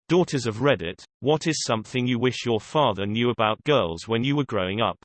Daughters of Reddit, what is something you wish your father knew about girls when you were growing up?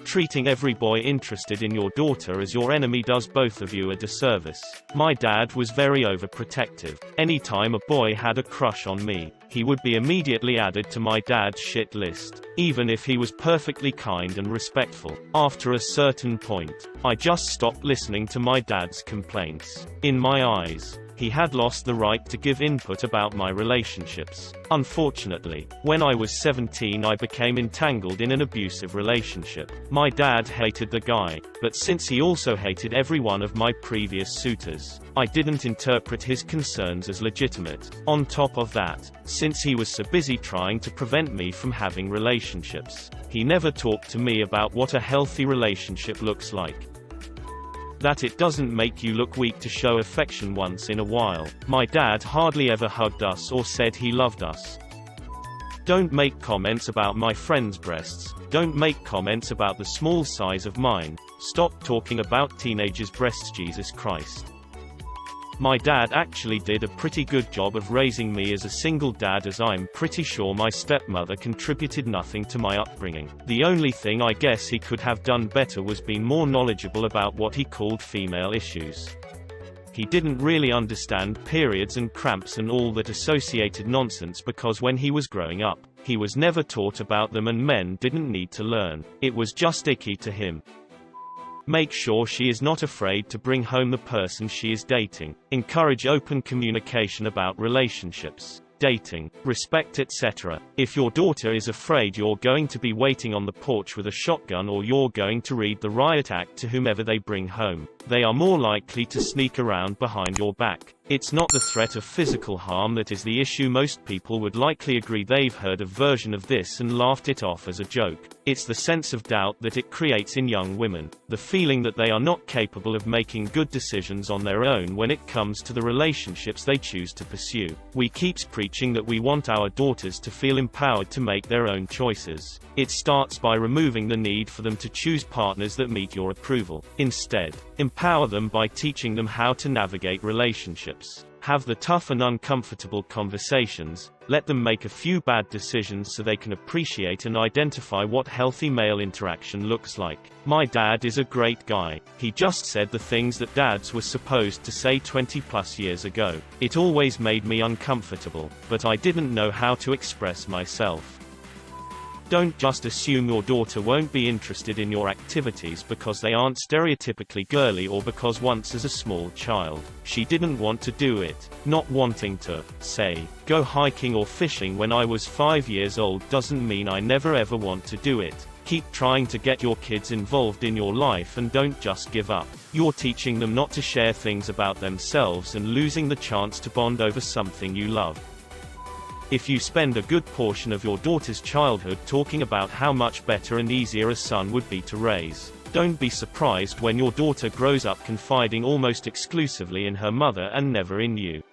Treating every boy interested in your daughter as your enemy does both of you a disservice. My dad was very overprotective. Anytime a boy had a crush on me, he would be immediately added to my dad's shit list, even if he was perfectly kind and respectful. After a certain point, I just stopped listening to my dad's complaints. In my eyes, he had lost the right to give input about my relationships. Unfortunately, when I was 17 I became entangled in an abusive relationship. My dad hated the guy, but since he also hated every one of my previous suitors, I didn't interpret his concerns as legitimate. On top of that, since he was so busy trying to prevent me from having relationships, he never talked to me about what a healthy relationship looks like. That it doesn't make you look weak to show affection once in a while. My dad hardly ever hugged us or said he loved us. Don't make comments about my friends' breasts. Don't make comments about the small size of mine. Stop talking about teenagers' breasts, Jesus Christ. My dad actually did a pretty good job of raising me as a single dad, as I'm pretty sure my stepmother contributed nothing to my upbringing. The only thing I guess he could have done better was been more knowledgeable about what he called female issues. He didn't really understand periods and cramps and all that associated nonsense because when he was growing up, he was never taught about them and men didn't need to learn. It was just icky to him. Make sure she is not afraid to bring home the person she is dating. Encourage open communication about relationships, dating, respect, etc. If your daughter is afraid you're going to be waiting on the porch with a shotgun or you're going to read the riot act to whomever they bring home, they are more likely to sneak around behind your back. It's not the threat of physical harm that is the issue. Most people would likely agree they've heard a version of this and laughed it off as a joke. It's the sense of doubt that it creates in young women, the feeling that they are not capable of making good decisions on their own when it comes to the relationships they choose to pursue. We keeps preaching that we want our daughters to feel empowered to make their own choices. It starts by removing the need for them to choose partners that meet your approval. Instead, empower them by teaching them how to navigate relationships. Have the tough and uncomfortable conversations, let them make a few bad decisions so they can appreciate and identify what healthy male interaction looks like. My dad is a great guy. He just said the things that dads were supposed to say 20+ years ago. It always made me uncomfortable, but I didn't know how to express myself. Don't just assume your daughter won't be interested in your activities because they aren't stereotypically girly or because once as a small child, she didn't want to do it. Not wanting to, say, go hiking or fishing when I was 5 years old doesn't mean I never ever want to do it. Keep trying to get your kids involved in your life and don't just give up. You're teaching them not to share things about themselves and losing the chance to bond over something you love. If you spend a good portion of your daughter's childhood talking about how much better and easier a son would be to raise, don't be surprised when your daughter grows up confiding almost exclusively in her mother and never in you.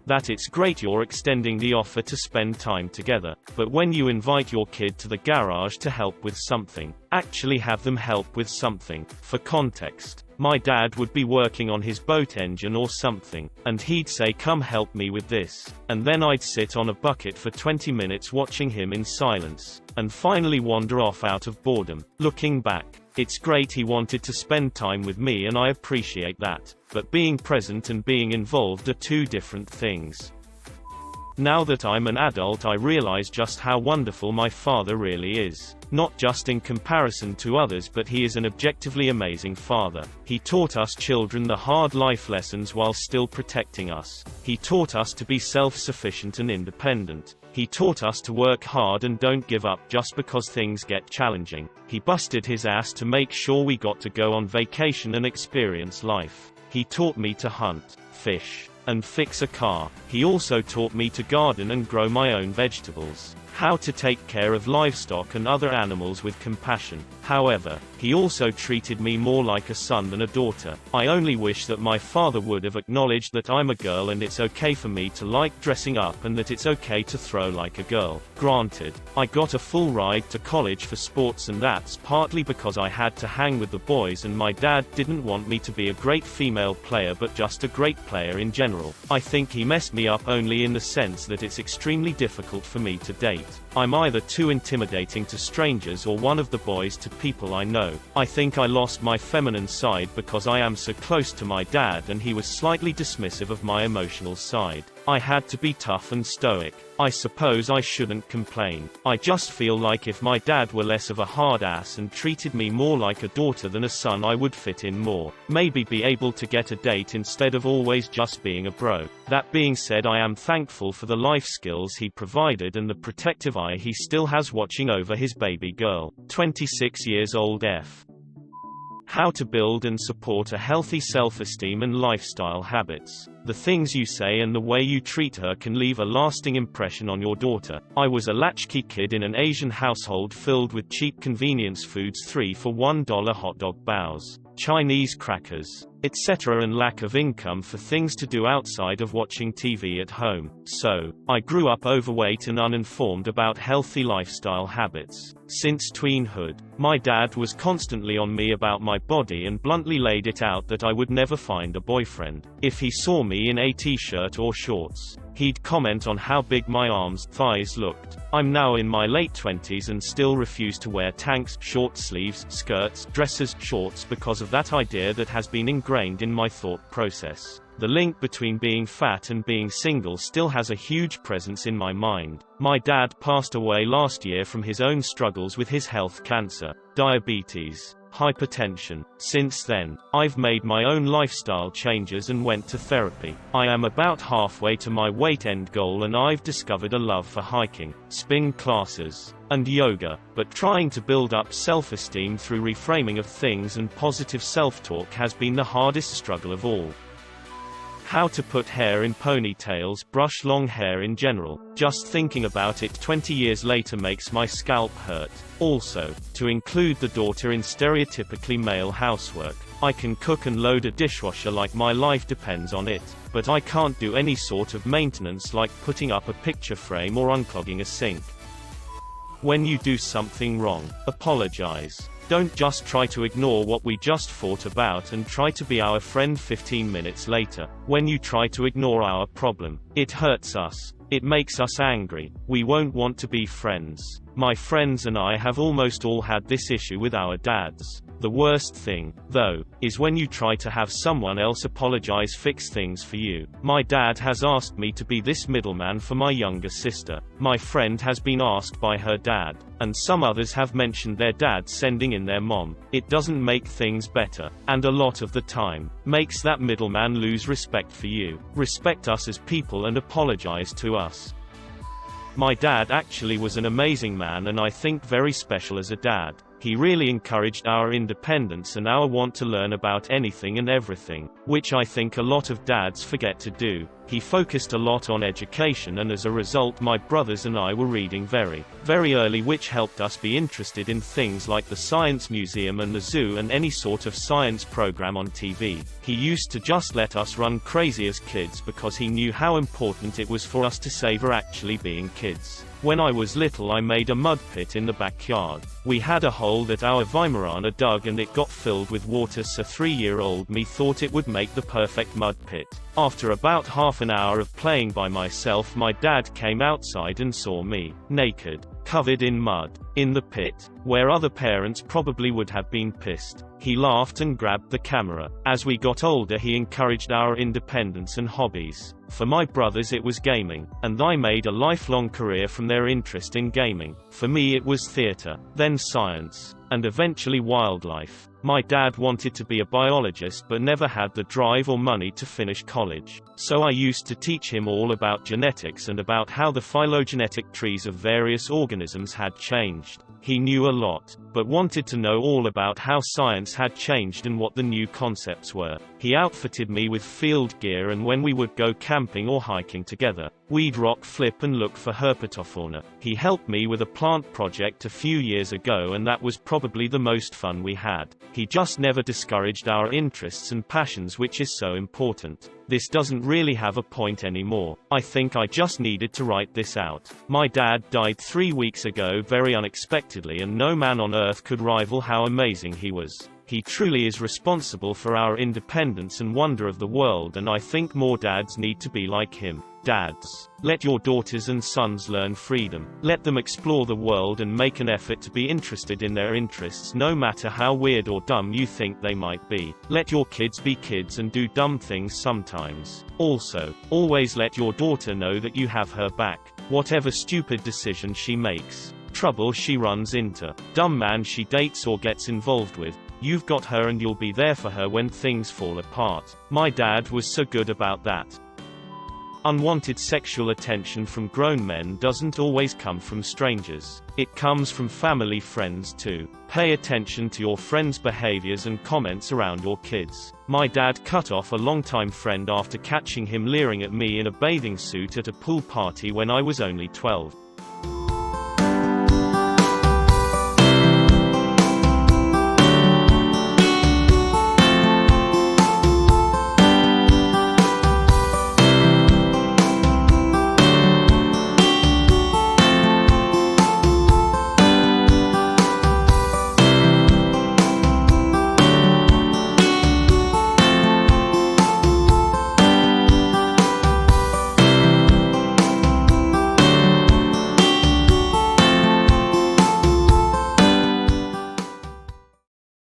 That it's great you're extending the offer to spend time together, but when you invite your kid to the garage to help with something, actually have them help with something. For context, my dad would be working on his boat engine or something, and he'd say, "Come help me with this," and then I'd sit on a bucket for 20 minutes watching him in silence, and finally wander off out of boredom. Looking back, it's great he wanted to spend time with me and I appreciate that, but being present and being involved are two different things. Now that I'm an adult I realize just how wonderful my father really is. Not just in comparison to others, but he is an objectively amazing father. He taught us children the hard life lessons while still protecting us. He taught us to be self-sufficient and independent. He taught us to work hard and don't give up just because things get challenging. He busted his ass to make sure we got to go on vacation and experience life. He taught me to hunt, fish, and fix a car. He also taught me to garden and grow my own vegetables. How to take care of livestock and other animals with compassion. However, he also treated me more like a son than a daughter. I only wish that my father would have acknowledged that I'm a girl and it's okay for me to like dressing up and that it's okay to throw like a girl. Granted, I got a full ride to college for sports, and that's partly because I had to hang with the boys and my dad didn't want me to be a great female player but just a great player in general. I think he messed me up only in the sense that it's extremely difficult for me to date. I'm either too intimidating to strangers or one of the boys to people I know. I think I lost my feminine side because I am so close to my dad and he was slightly dismissive of my emotional side. I had to be tough and stoic. I suppose I shouldn't complain. I just feel like if my dad were less of a hard ass and treated me more like a daughter than a son, I would fit in more. Maybe be able to get a date instead of always just being a bro. That being said, I am thankful for the life skills he provided and the protective eye he still has watching over his baby girl. 26 years old F. How to build and support a healthy self-esteem and lifestyle habits. The things you say and the way you treat her can leave a lasting impression on your daughter. I was a latchkey kid in an Asian household filled with cheap convenience foods, 3 for $1 hot dog bows, Chinese crackers, etc., and lack of income for things to do outside of watching TV at home. So, I grew up overweight and uninformed about healthy lifestyle habits. Since tweenhood, my dad was constantly on me about my body and bluntly laid it out that I would never find a boyfriend. If he saw me in a t-shirt or shorts, he'd comment on how big my arms, thighs looked. I'm now in my late 20s and still refuse to wear tanks, short sleeves, skirts, dresses, shorts because of that idea that has been ingrained in my thought process. The link between being fat and being single still has a huge presence in my mind. My dad passed away last year from his own struggles with his health: cancer, diabetes, hypertension. Since then, I've made my own lifestyle changes and went to therapy. I am about halfway to my weight end goal and I've discovered a love for hiking, spin classes, and yoga, but trying to build up self-esteem through reframing of things and positive self-talk has been the hardest struggle of all. How to put hair in ponytails, brush long hair in general. Just thinking about it 20 years later makes my scalp hurt. Also, to include the daughter in stereotypically male housework. I can cook and load a dishwasher like my life depends on it, but I can't do any sort of maintenance like putting up a picture frame or unclogging a sink. When you do something wrong, apologize. Don't just try to ignore what we just fought about and try to be our friend 15 minutes later. When you try to ignore our problem, it hurts us. It makes us angry. We won't want to be friends. My friends and I have almost all had this issue with our dads. The worst thing, though, is when you try to have someone else apologize, fix things for you. My dad has asked me to be this middleman for my younger sister. My friend has been asked by her dad, and some others have mentioned their dad sending in their mom. It doesn't make things better, and a lot of the time, makes that middleman lose respect for you. Respect us as people and apologize to us. My dad actually was an amazing man and I think very special as a dad. He really encouraged our independence and our want to learn about anything and everything, which I think a lot of dads forget to do. He focused a lot on education, and as a result my brothers and I were reading very early, which helped us be interested in things like the Science Museum and the zoo and any sort of science program on TV. He used to just let us run crazy as kids because he knew how important it was for us to savor actually being kids. When I was little I made a mud pit in the backyard. We had a hole that our Weimaraner dug and it got filled with water, so 3-year-old me thought it would make the perfect mud pit. After about half an hour of playing by myself, my dad came outside and saw me, naked, covered in mud, in the pit, where other parents probably would have been pissed. He laughed and grabbed the camera. As we got older he encouraged our independence and hobbies. For my brothers it was gaming, and I made a lifelong career from their interest in gaming. For me it was theater, then science, and eventually wildlife. My dad wanted to be a biologist but never had the drive or money to finish college. So I used to teach him all about genetics and about how the phylogenetic trees of various organisms had changed. He knew a lot, but wanted to know all about how science had changed and what the new concepts were. He outfitted me with field gear, and when we would go camping or hiking together, we'd rock flip and look for herpetofauna. He helped me with a plant project a few years ago, and that was probably the most fun we had. He just never discouraged our interests and passions, which is so important. This doesn't really have a point anymore. I think I just needed to write this out. My dad died 3 weeks ago very unexpectedly, and no man on earth could rival how amazing he was. He truly is responsible for our independence and wonder of the world, and I think more dads need to be like him. Dads, let your daughters and sons learn freedom. Let them explore the world and make an effort to be interested in their interests, no matter how weird or dumb you think they might be. Let your kids be kids and do dumb things sometimes. Also, always let your daughter know that you have her back, whatever stupid decision she makes, trouble she runs into, dumb man she dates or gets involved with. You've got her and you'll be there for her when things fall apart. My dad was so good about that. Unwanted sexual attention from grown men doesn't always come from strangers. It comes from family friends too. Pay attention to your friends' behaviors and comments around your kids. My dad cut off a longtime friend after catching him leering at me in a bathing suit at a pool party when I was only 12.